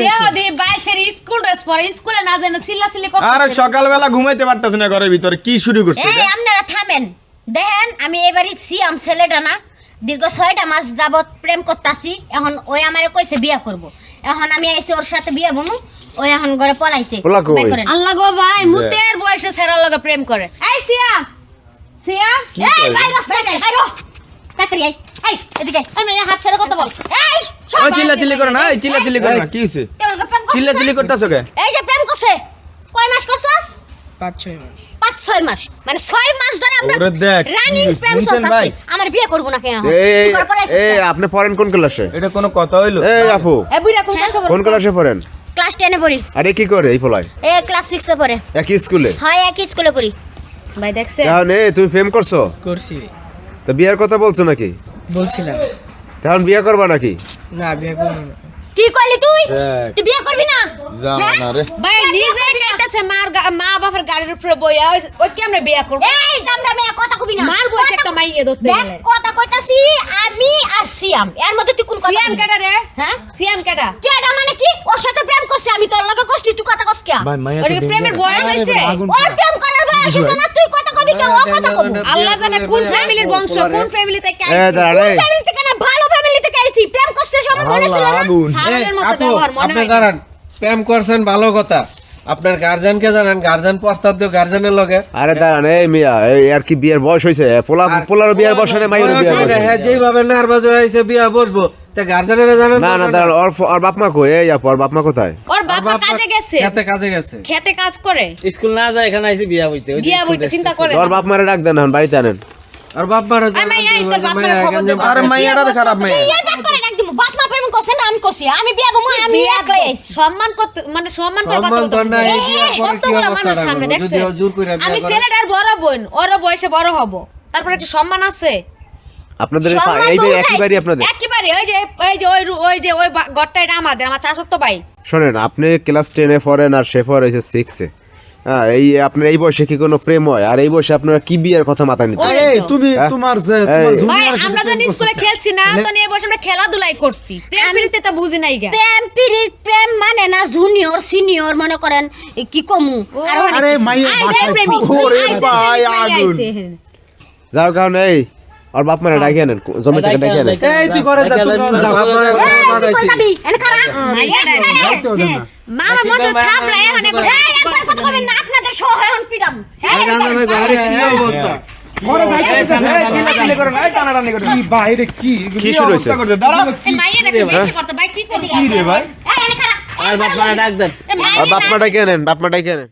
দেহ দি বাইসের school dress পরে স্কুলে না জানো সিল্লাসিল্লি করতে আরে সকালবেলা ঘুমাইতে পারতাছ না ঘরের ভিতরে কি শুরু করছিস এই আপনারা থামেন দেখেন আমি এবারে সিয়াম ছেলেটা না দীর্ঘ 6টা মাস যাবত প্রেম করতাছি এখন ওই আমারে কইছে বিয়ে করব এখন আমি আইছি ওর সাথে বিয়ে বনু ওই এখন ঘরে পলাইছে বাই করেন আল্লাহ গো ভাই মুতের বয়সে ছেড়ার লগে প্রেম করে এই সিয়াম সিয়াম এই ভাই রাস্তায় আইরো তাড়াতাড়ি এই এদিকে আমি হাত ছেড়ে কথা বল এই ওই চিল্লাচিল্লি করে না এই চিল্লাচিল্লি করে না কি হইছে চিল্লাচিল্লি করতাছ কে এই যে প্রেম করছে কয় মাস করছস 5-6 মাস 5-6 মাস মানে 6 মাস ধরে আমরা ওরে দেখ, রানী প্রেম শুনছেন করতেছি ভাই? আমার বিয়ে করব না কেন এই এই আপনি পড়েন কোন ক্লাসে? এটা কোনো কথা হইলো এই আপু এ বুইরা কোন কাছে কোন ক্লাসে পড়েন? ক্লাস 10 এ পড়ি আরে কি করে এই ফলাই? এ ক্লাস 6 এ পড়ে একই স্কুলে? হয় একই স্কুলে পড়ি ভাই দেখছে তাহলে তুমি প্রেম করছো? করছি তো বিয়ের কথা বলছো নাকি? বলছিলাম তখন বিয়ে করবা নাকি? না বিয়ে করবো না কি কইলি তুই দেখ। তুই বিয়ে করবি না যা হ্যাঁ? না রে ভাই নিজে কইতাছে মা বাবার গাড়ির উপরে বইয়া ওই কেমনে বিয়া করব এই দামরা মেয়ে কথা কবি না মার বয়সে একটা মাইয়ে ধরতে দেখ গেলে কথা কইতাছি আমি আর সিয়াম এর মধ্যে তুই কোন কথা সিয়াম কবি? কেডা রে হ্যাঁ সিয়াম কেডা কেডা মানে কি ওর সাথে প্রেম করছিস আমি তোর লগে করছি তুই কথা কস কিয়া ভাই মাইয়া ওর কি প্রেমের বয়স হইছে ওর প্রেম করার বয়স হইছে না তুই কথা কবি কেন ও কথা কব আল্লাহ জানে কোন ফ্যামিলির বংশ কোন ফ্যামিলি থেকে এ আইছে দাঁড়ালে ফ্যামিলি থেকে না ভালো ফ্যামিলি থেকে আইছি প্রেম করছিস আমার মনে ছিল না আগুন ছাগলের মতো আপু ব্যবহার মনে আপনি হয় না। দাঁড়ান প্রেম করছেন ভালো কথা আপনার গার্জিয়ানকে জানান গার্জিয়ান প্রস্তাব দিও গার্জিয়ানের লগে আরে দাঁড়ান এই মিয়া এই আর কি বিয়ের বয়স হইছে? পোলার বিয়ের বয়স না মাইয়ের বিয়ের বয়স? হ্যাঁ যেভাবে নার্ভাস হয়েছে বিয়া বসবো তা গার্জিয়ানেরা জানেন না না দাঁড়ান ওর বাপ মা কই? এই আপু ওর বাপ মা কোথায়? ওর বাবা কাজে গেছে খেতে কাজে গেছে খেতে কাজ করে স্কুল না যায় এখানে আইছি বিয়া হইতে বিয়া বইতে চিন্তা করে ওর বাপ মারে ডাক দেন এখন বাড়িতে আনেন। আর বাপ মারা আমি এই তোর বাপ মায়ের খবর দে আরে মাইয়াটা তো খারাপ মেয়ে তুই ব্যাক করে রাখ দিমু বাপ মা প্রেম করছ না আমি করছি আমি বিয়া বমু আমি একলাই আইছি সম্মান করতে মানে সম্মান করে কথা সম্মান তো বলতে নাই, বলছে। এই বিয়ার পরে কত কি বড় অবস্থা মানুষ রাখবো? সামনে দেখছে যদিও জোর কইরা বিয়া আমি করে। ছেলেটার বড় বোন ওর বয়সে বড় হব তারপর একটু সম্মান আছে আপনাদের সম্মান এই যে বহুত একই বাড়ি আপনাদের? একেবারে ওই যে ওই ঘরটা এটা আমাদের আমার চাচাতো ভাই শোনেন আপনি ক্লাস 10 এ পড়েন আর সে পড়ে হইছে 6 এ। হ্যাঁ এই আপনার এই বয়সে কি কোনো প্রেম হয়? আর এই বয়সে আপনারা কি বিয়ের কথা মাথায় নিতে? এই তুমি তোমার যে তোমার এই। ভাই জুনিয়রের সাথে আমরা যখন স্কুলে খেলছি না তখন এই বয়সে আমরা খেলাধুলাই করছি প্রেম প্রীতি তো বুঝি নাই গা প্রেম পিরিত প্রেম মানে না জুনিয়র সিনিয়র মনে করেন এ কি কমু আর অনেক আরে কিছু। মাইয়া আইসে বাসায় প্রেমিক, ওরে আইসে ভাই প্রেমিক, আগুন আইসে। যাও কারণ এই ওর বাপ মারে ডাকি আনেন জমি থেকে ডাকি আনেন। এই তুই করে যা তুমি যাও বাপ মারা এই, তুই কই যাবি? এনে খারা। মাইয়া ডাক। যাইতে হবে না মামা মজা থামরা এখন একবার এই, একবার কথা কবেন না, আপনাদের সহ এখন পিটাম। এই, এই অবস্থা ঘরে যাইতে হইতাছে, এই চিল্লাচিল্লি করে না এই টানাটানি করে কি বাইরে কি কি শুরু হইছে? অবস্থা করছে? দাঁড়া এই মাইয়া ডাকে বেশি করতে ভাই কি করবি কি রে ভাই এই, এনে খারা। আর বাপ মারা ডাক দেন এই, আর বাপ মা ডাকি আনেন বাপ মা ডাকি আনেন।